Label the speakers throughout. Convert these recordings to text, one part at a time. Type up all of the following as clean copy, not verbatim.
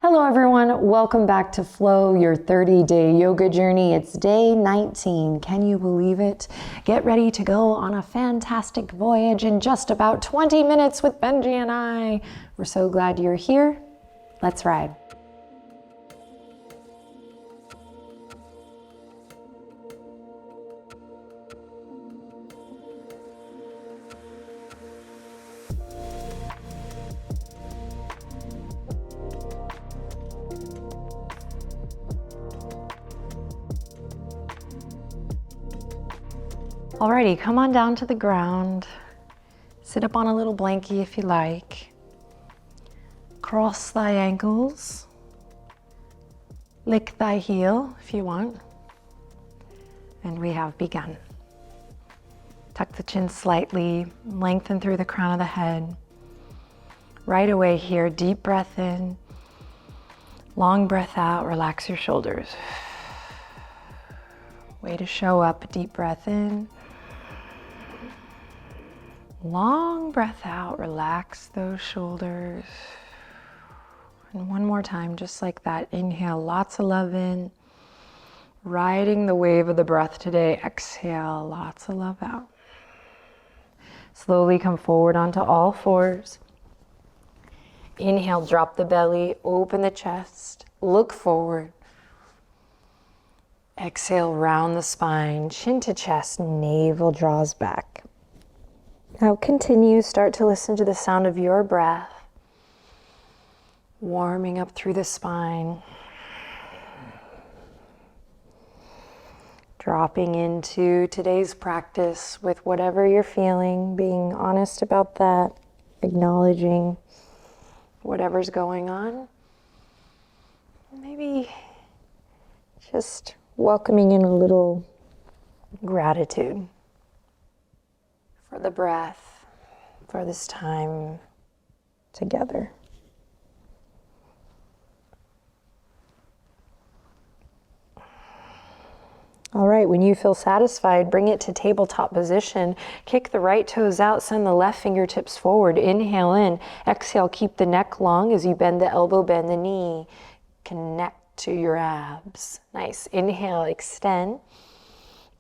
Speaker 1: Hello everyone, welcome back to Flow, your 30-day yoga journey. It's day 19, can you believe it? Get ready to go on a fantastic voyage in just about 20 minutes with Benji and I. We're so glad you're here. Let's ride. Alrighty, come on down to the ground. Sit up on a little blankie if you like. Cross thy ankles. Lick thy heel if you want. And we have begun. Tuck the chin slightly, lengthen through the crown of the head. Right away here, deep breath in. Long breath out, relax your shoulders. Way to show up, deep breath in. Long breath out, relax those shoulders. And one more time, just like that. Inhale, lots of love in. Riding the wave of the breath today. Exhale, lots of love out. Slowly come forward onto all fours. Inhale, drop the belly, open the chest, look forward. Exhale, round the spine, chin to chest, navel draws back. Now continue, start to listen to the sound of your breath, warming up through the spine, dropping into today's practice with whatever you're feeling, being honest about that, acknowledging whatever's going on. Maybe just welcoming in a little gratitude for the breath, for this time together. All right, when you feel satisfied, bring it to tabletop position. Kick the right toes out, send the left fingertips forward. Inhale in, exhale, keep the neck long as you bend the elbow, bend the knee. Connect to your abs. Nice. Inhale, extend.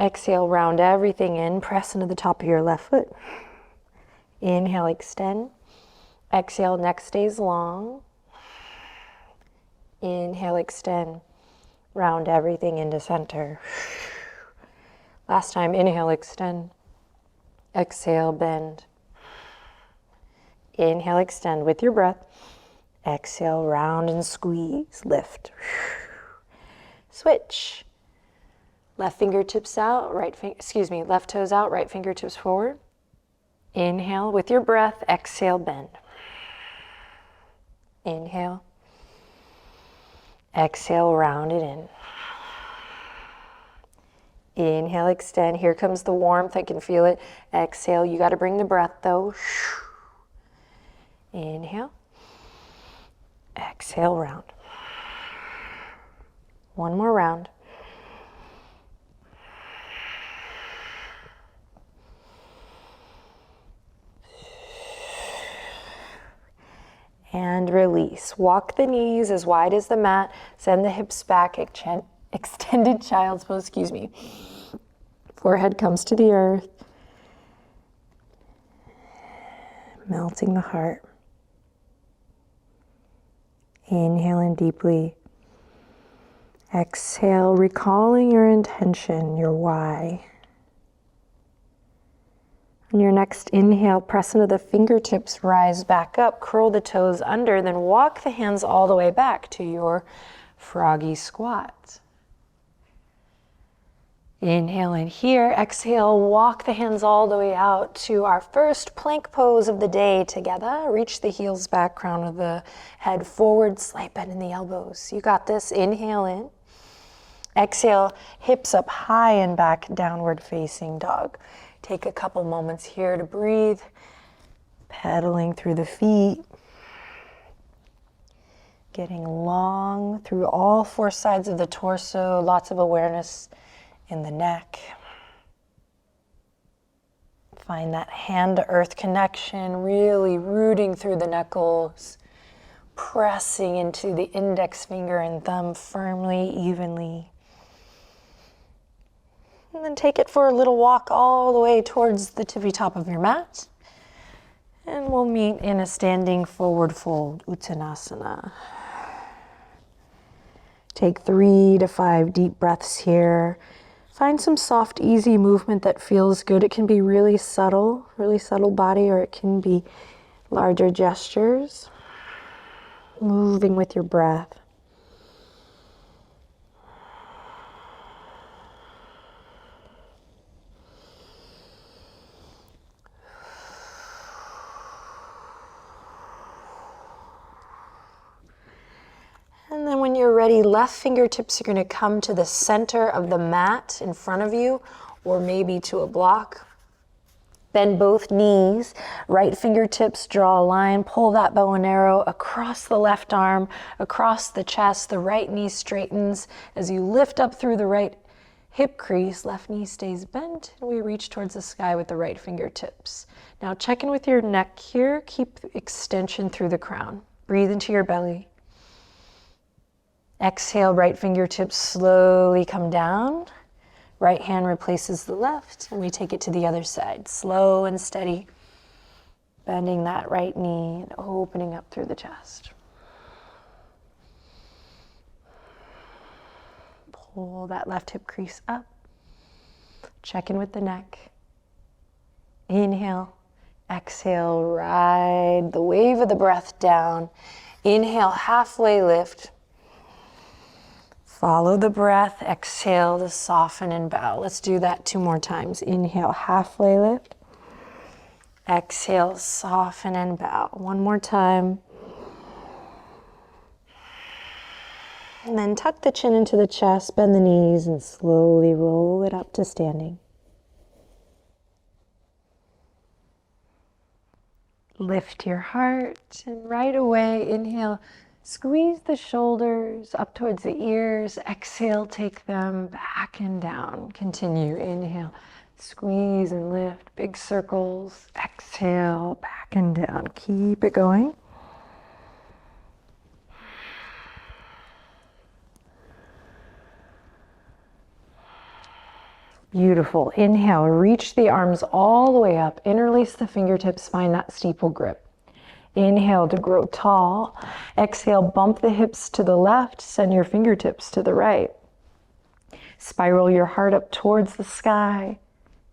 Speaker 1: Exhale, round everything in, press into the top of your left foot. Inhale, extend. Exhale, neck stays long. Inhale, extend. Round everything into center. Last time, inhale, extend. Exhale, bend. Inhale, extend with your breath. Exhale, round and squeeze, lift. Switch. Left fingertips out, left toes out, right fingertips forward. Inhale with your breath, exhale, bend. Inhale. Exhale, round it in. Inhale, extend. Here comes the warmth, I can feel it. Exhale, you gotta bring the breath though. Inhale. Exhale, round. One more round. And release. Walk the knees as wide as the mat. Send the hips back. Extended child's pose, Forehead comes to the earth. Melting the heart. Inhale in deeply. Exhale, recalling your intention, your why. On your next inhale, press into the fingertips, rise back up, curl the toes under, then walk the hands all the way back to your froggy squat. Inhale in here, exhale, walk the hands all the way out to our first plank pose of the day together. Reach the heels back, crown of the head forward, slight bend in the elbows. You got this, inhale in. Exhale, hips up high and back, downward facing dog. Take a couple moments here to breathe, pedaling through the feet, getting long through all four sides of the torso, lots of awareness in the neck. Find that hand to earth connection, really rooting through the knuckles, pressing into the index finger and thumb firmly, evenly. And then take it for a little walk all the way towards the tippy top of your mat. And we'll meet in a standing forward fold, Uttanasana. Take 3 to 5 deep breaths here. Find some soft, easy movement that feels good. It can be really subtle body, or it can be larger gestures. Moving with your breath. And then when you're ready, left fingertips are going to come to the center of the mat in front of you, or maybe to a block. Bend both knees, right fingertips draw a line, pull that bow and arrow across the left arm, across the chest, the right knee straightens. As you lift up through the right hip crease, left knee stays bent, and we reach towards the sky with the right fingertips. Now check in with your neck here, keep extension through the crown. Breathe into your belly. Exhale, right fingertips slowly come down. Right hand replaces the left, and we take it to the other side. Slow and steady. Bending that right knee and opening up through the chest. Pull that left hip crease up. Check in with the neck. Inhale. Exhale, ride the wave of the breath down. Inhale, halfway lift. Follow the breath, exhale to soften and bow. Let's do that 2 more times. Inhale, halfway lift. Exhale, soften and bow. 1 more time. And then tuck the chin into the chest, bend the knees, and slowly roll it up to standing. Lift your heart, and right away, inhale. Squeeze the shoulders up towards the ears. Exhale, take them back and down. Continue, inhale. Squeeze and lift, big circles. Exhale, back and down. Keep it going. Beautiful. Inhale, reach the arms all the way up. Interlace the fingertips, find that steeple grip. Inhale to grow tall. Exhale, bump the hips to the left, send your fingertips to the right. Spiral your heart up towards the sky.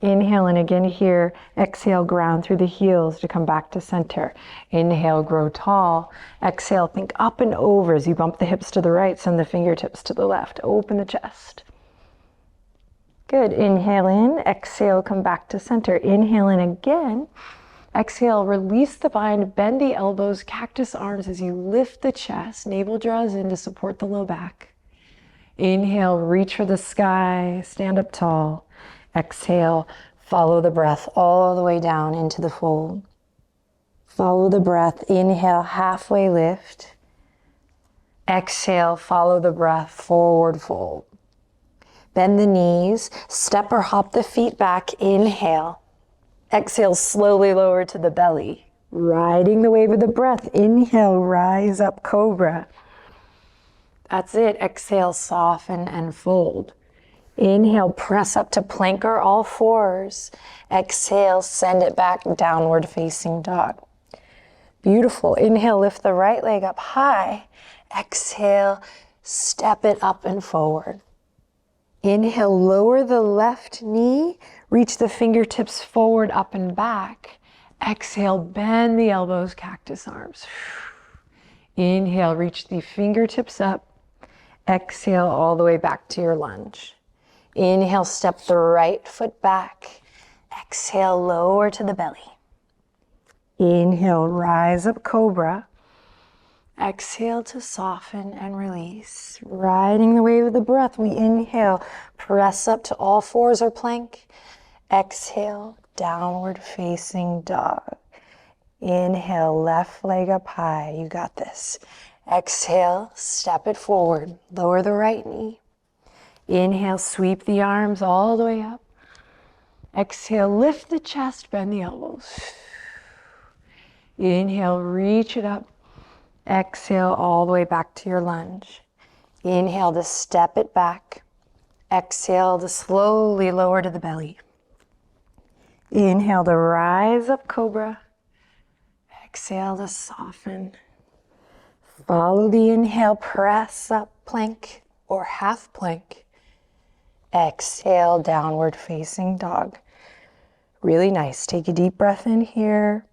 Speaker 1: Inhale, and again here, exhale, ground through the heels to come back to center. Inhale, grow tall. Exhale, think up and over as you bump the hips to the right, send the fingertips to the left. Open the chest. Good. Inhale in, exhale, come back to center. Inhale in again. Exhale, release the bind, bend the elbows, cactus arms as you lift the chest. Navel draws in to support the low back. Inhale, reach for the sky, stand up tall. Exhale, follow the breath all the way down into the fold. Follow the breath, inhale, halfway lift. Exhale, follow the breath, forward fold. Bend the knees, step or hop the feet back, inhale. Exhale, slowly lower to the belly. Riding the wave of the breath. Inhale, rise up, cobra. That's it. Exhale, soften and fold. Inhale, press up to plank or all fours. Exhale, send it back, downward facing dog. Beautiful. Inhale, lift the right leg up high. Exhale, step it up and forward. Inhale, lower the left knee, reach the fingertips forward, up and back. Exhale, bend the elbows, cactus arms. Inhale, reach the fingertips up. Exhale, all the way back to your lunge. Inhale, step the right foot back. Exhale, lower to the belly. Inhale, rise up, cobra. Exhale to soften and release. Riding the wave of the breath, we inhale, press up to all fours or plank. Exhale, downward facing dog. Inhale, left leg up high, you got this. Exhale, step it forward, lower the right knee. Inhale, sweep the arms all the way up. Exhale, lift the chest, bend the elbows. Inhale, reach it up. Exhale all the way back to your lunge. Inhale to step it back. Exhale to slowly lower to the belly. Inhale to rise up, cobra. Exhale to soften. Follow the inhale, press up, plank or half plank. Exhale, downward facing dog. Really nice. Take a deep breath in here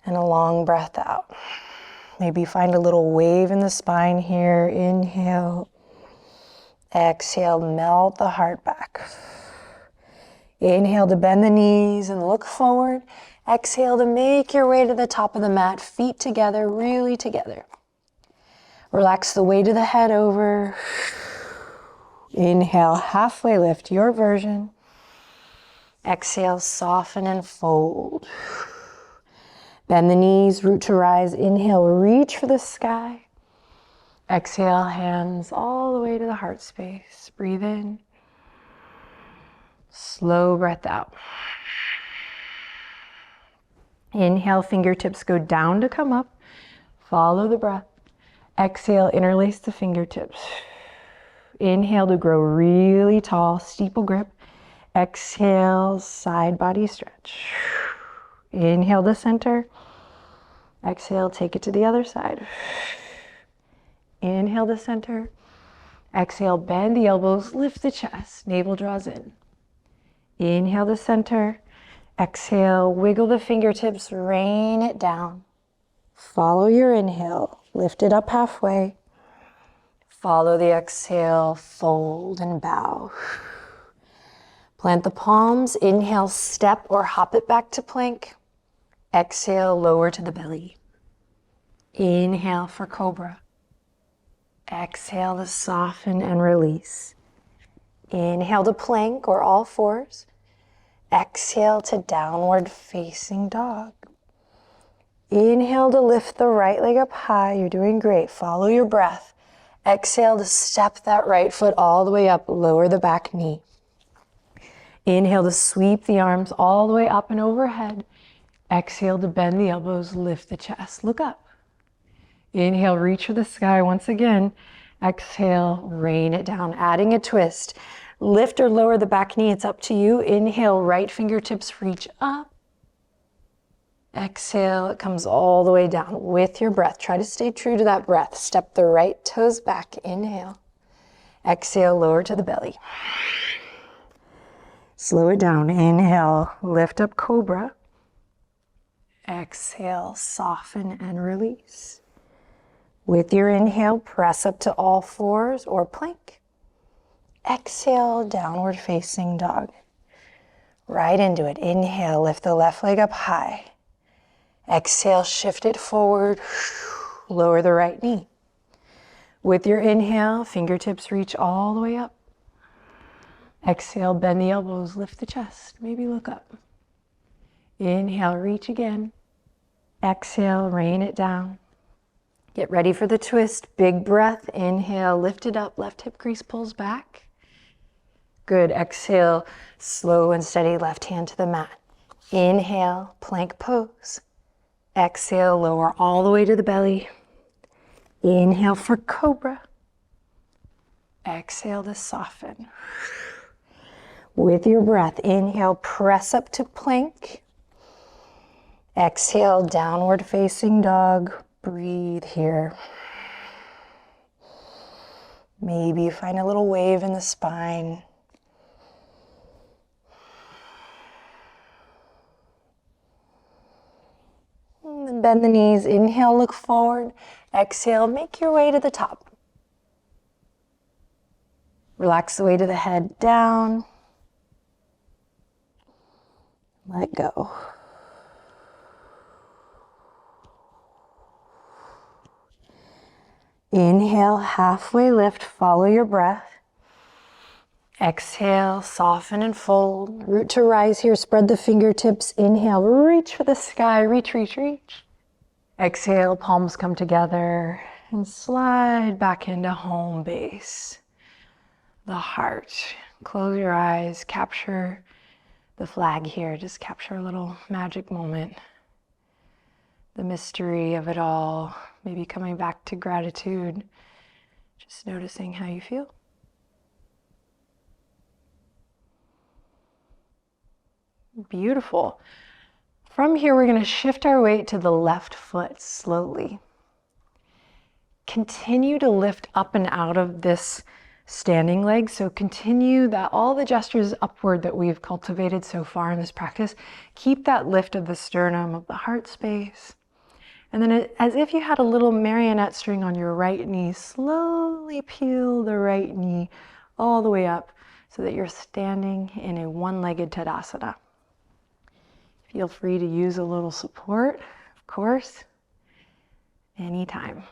Speaker 1: and a long breath out. Maybe find a little wave in the spine here. Inhale. Exhale, melt the heart back. Inhale to bend the knees and look forward. Exhale to make your way to the top of the mat, feet together, really together. Relax the weight of the head over. Inhale, halfway lift, your version. Exhale, soften and fold. Bend the knees, root to rise. Inhale, reach for the sky. Exhale, hands all the way to the heart space. Breathe in. Slow breath out. Inhale, fingertips go down to come up. Follow the breath. Exhale, interlace the fingertips. Inhale to grow really tall, steeple grip. Exhale, side body stretch. Inhale to center. Exhale, take it to the other side. Inhale to center. Exhale, bend the elbows, lift the chest, navel draws in. Inhale to center. Exhale, wiggle the fingertips, rain it down. Follow your inhale, lift it up halfway. Follow the exhale, fold and bow. Plant the palms, inhale, step or hop it back to plank. Exhale, lower to the belly. Inhale for cobra. Exhale to soften and release. Inhale to plank or all fours. Exhale to downward facing dog. Inhale to lift the right leg up high. You're doing great. Follow your breath. Exhale to step that right foot all the way up. Lower the back knee. Inhale to sweep the arms all the way up and overhead. Exhale to bend the elbows, lift the chest. Look up. Inhale, reach for the sky once again. Exhale, rain it down, adding a twist. Lift or lower the back knee, it's up to you. Inhale, right fingertips reach up. Exhale, it comes all the way down with your breath. Try to stay true to that breath. Step the right toes back, inhale. Exhale, lower to the belly. Slow it down, inhale, lift up cobra. Exhale, soften and release. With your inhale, press up to all fours or plank. Exhale, downward facing dog. Right into it. Inhale, lift the left leg up high. Exhale, shift it forward. Lower the right knee. With your inhale, fingertips reach all the way up. Exhale, bend the elbows, lift the chest. Maybe look up. Inhale, reach again. Exhale, rain it down. Get ready for the twist. Big breath. Inhale, lift it up. Left hip crease pulls back. Good. Exhale, slow and steady left hand to the mat. Inhale, plank pose. Exhale, lower all the way to the belly. Inhale for cobra. Exhale to soften. With your breath, inhale, press up to plank. Exhale, downward facing dog. Breathe here. Maybe find a little wave in the spine. And then bend the knees. Inhale, look forward. Exhale, make your way to the top. Relax the weight of the head down. Let go. Inhale, halfway lift, follow your breath. Exhale, soften and fold. Root to rise here, spread the fingertips. Inhale, reach for the sky, reach, reach, reach. Exhale, palms come together and slide back into home base. The heart. Close your eyes, capture the flag here. Just capture a little magic moment. the mystery of it all. Maybe coming back to gratitude. Just noticing how you feel. Beautiful. From here, we're going to shift our weight to the left foot slowly. Continue to lift up and out of this standing leg. So continue that, all the gestures upward that we've cultivated so far in this practice. Keep that lift of the sternum, of the heart space. And then as if you had a little marionette string on your right knee, slowly peel the right knee all the way up so that you're standing in a one-legged Tadasana. Feel free to use a little support, of course, anytime.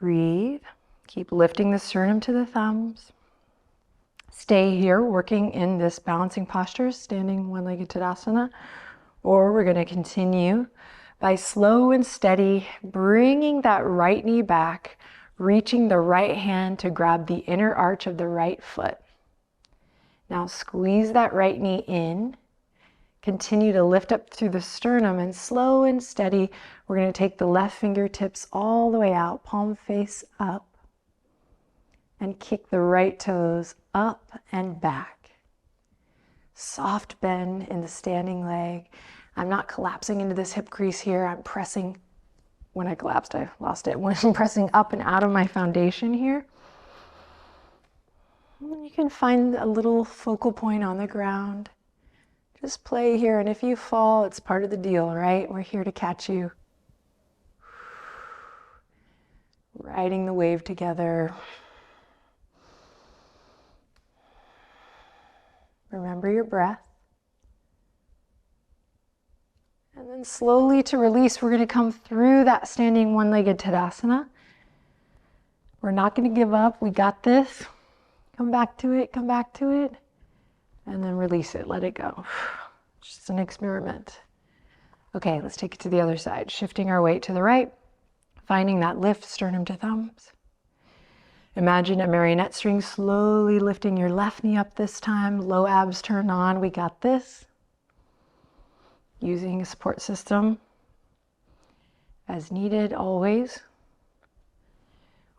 Speaker 1: Breathe. Keep lifting the sternum to the thumbs. Stay here working in this balancing posture, standing one-legged Tadasana. Or we're going to continue by slow and steady bringing that right knee back, reaching the right hand to grab the inner arch of the right foot. Now squeeze that right knee in. Continue to lift up through the sternum, and slow and steady, we're going to take the left fingertips all the way out, palm face up, and kick the right toes up and back. Soft bend in the standing leg. I'm not collapsing into this hip crease here. I'm pressing, when I collapsed, I lost it. When I'm pressing up and out of my foundation here. And you can find a little focal point on the ground. Just play here, and if you fall, it's part of the deal, right? We're here to catch you. Riding the wave together. Remember your breath. And then slowly to release, we're going to come through that standing one-legged Tadasana. We're not going to give up. We got this. Come back to it, come back to it. And then release it, let it go. Just an experiment. Okay, let's take it to the other side. Shifting our weight to the right, finding that lift, sternum to thumbs. Imagine a marionette string, slowly lifting your left knee up this time. Low abs turn on, we got this. Using a support system as needed, always.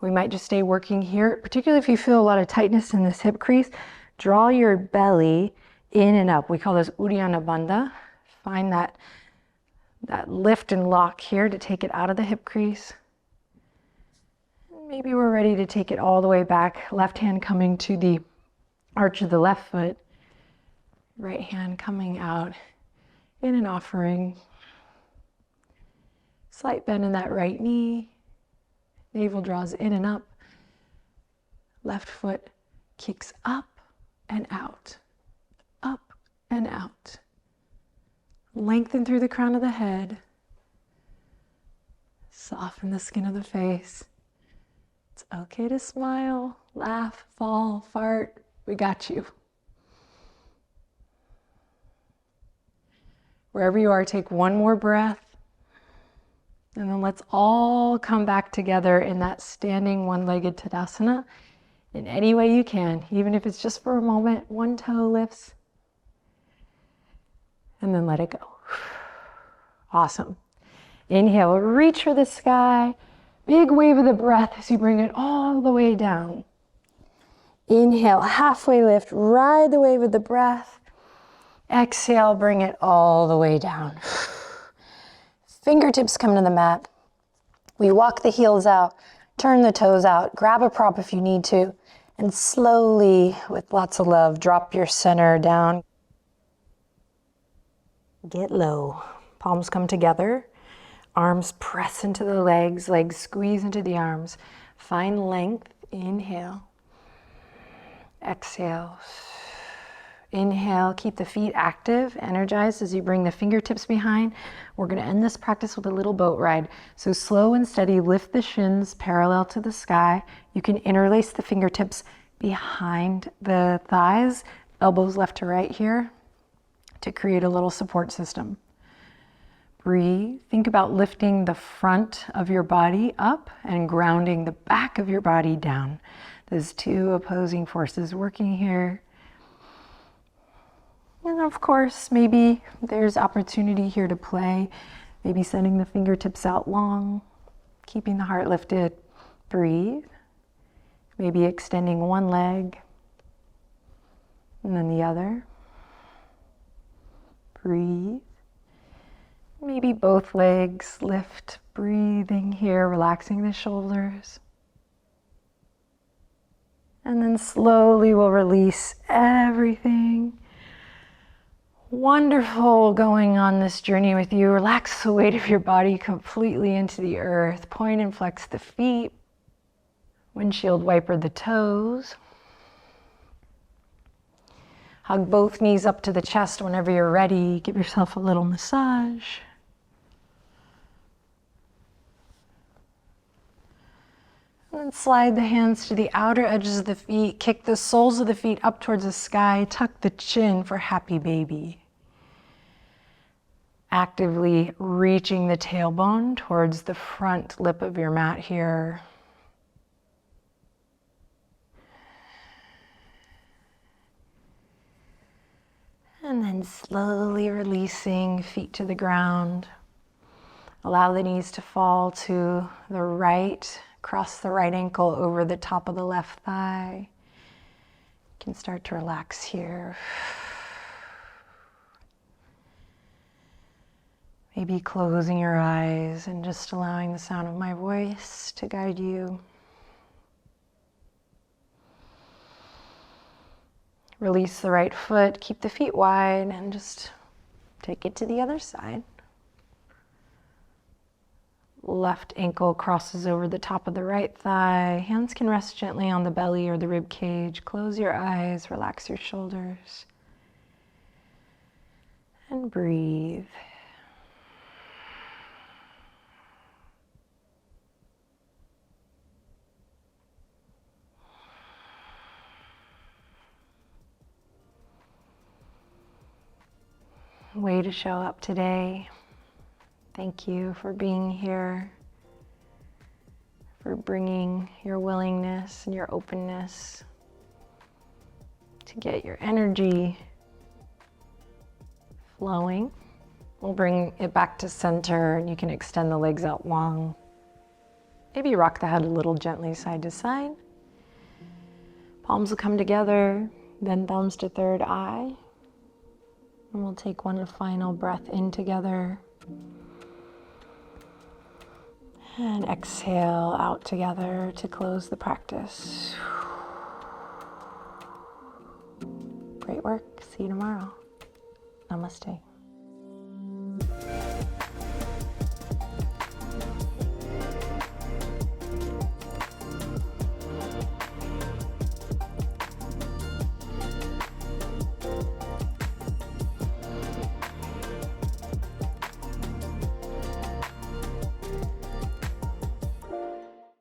Speaker 1: We might just stay working here, particularly if you feel a lot of tightness in this hip crease. Draw your belly in and up. We call this Uddiyana Bandha. Find that lift and lock here to take it out of the hip crease. Maybe we're ready to take it all the way back. Left hand coming to the arch of the left foot. Right hand coming out in an offering. Slight bend in that right knee. Navel draws in and up. Left foot kicks up and out, up and out. Lengthen through the crown of the head. Soften the skin of the face. It's okay to smile, laugh, fall, fart. We got you. Wherever you are, take one more breath. And then let's all come back together in that standing one-legged Tadasana. In any way you can, even if it's just for a moment, one toe lifts, and then let it go. Awesome. Inhale, reach for the sky. Big wave of the breath as you bring it all the way down. Inhale, halfway lift, ride the wave of the breath. Exhale, bring it all the way down. Fingertips come to the mat. We walk the heels out, turn the toes out, grab a prop if you need to, and slowly, with lots of love, drop your center down. Get low. Palms come together. Arms press into the legs, legs squeeze into the arms. Find length. Inhale. Exhale. Inhale, keep the feet active, energized as you bring the fingertips behind. We're going to end this practice with a little boat ride. So slow and steady, lift the shins parallel to the sky. You can interlace the fingertips behind the thighs, elbows left to right here to create a little support system. Breathe. Think about lifting the front of your body up and grounding the back of your body down. There's two opposing forces working here. And of course, maybe there's opportunity here to play. Maybe sending the fingertips out long, keeping the heart lifted. Breathe. Maybe extending one leg and then the other. Breathe. Maybe both legs lift, breathing here, relaxing the shoulders. And then slowly we'll release everything. Wonderful going on this journey with you. Relax the weight of your body completely into the earth. Point and flex the feet. Windshield wiper the toes. Hug both knees up to the chest whenever you're ready. Give yourself a little massage. And then slide the hands to the outer edges of the feet. Kick the soles of the feet up towards the sky. Tuck the chin for happy baby. Actively reaching the tailbone towards the front lip of your mat here. And then slowly releasing feet to the ground. Allow the knees to fall to the right. Cross the right ankle over the top of the left thigh. You can start to relax here. Maybe closing your eyes and just allowing the sound of my voice to guide you. Release the right foot, keep the feet wide, and just take it to the other side. Left ankle crosses over the top of the right thigh. Hands can rest gently on the belly or the rib cage. Close your eyes, relax your shoulders. And breathe. Way to show up today. Thank you for being here, for bringing your willingness and your openness to get your energy flowing. We'll bring it back to center and you can extend the legs out long. Maybe rock the head a little gently side to side. Palms will come together, then thumbs to third eye. And we'll take one final breath in together. And exhale out together to close the practice. Great work. See you tomorrow. Namaste.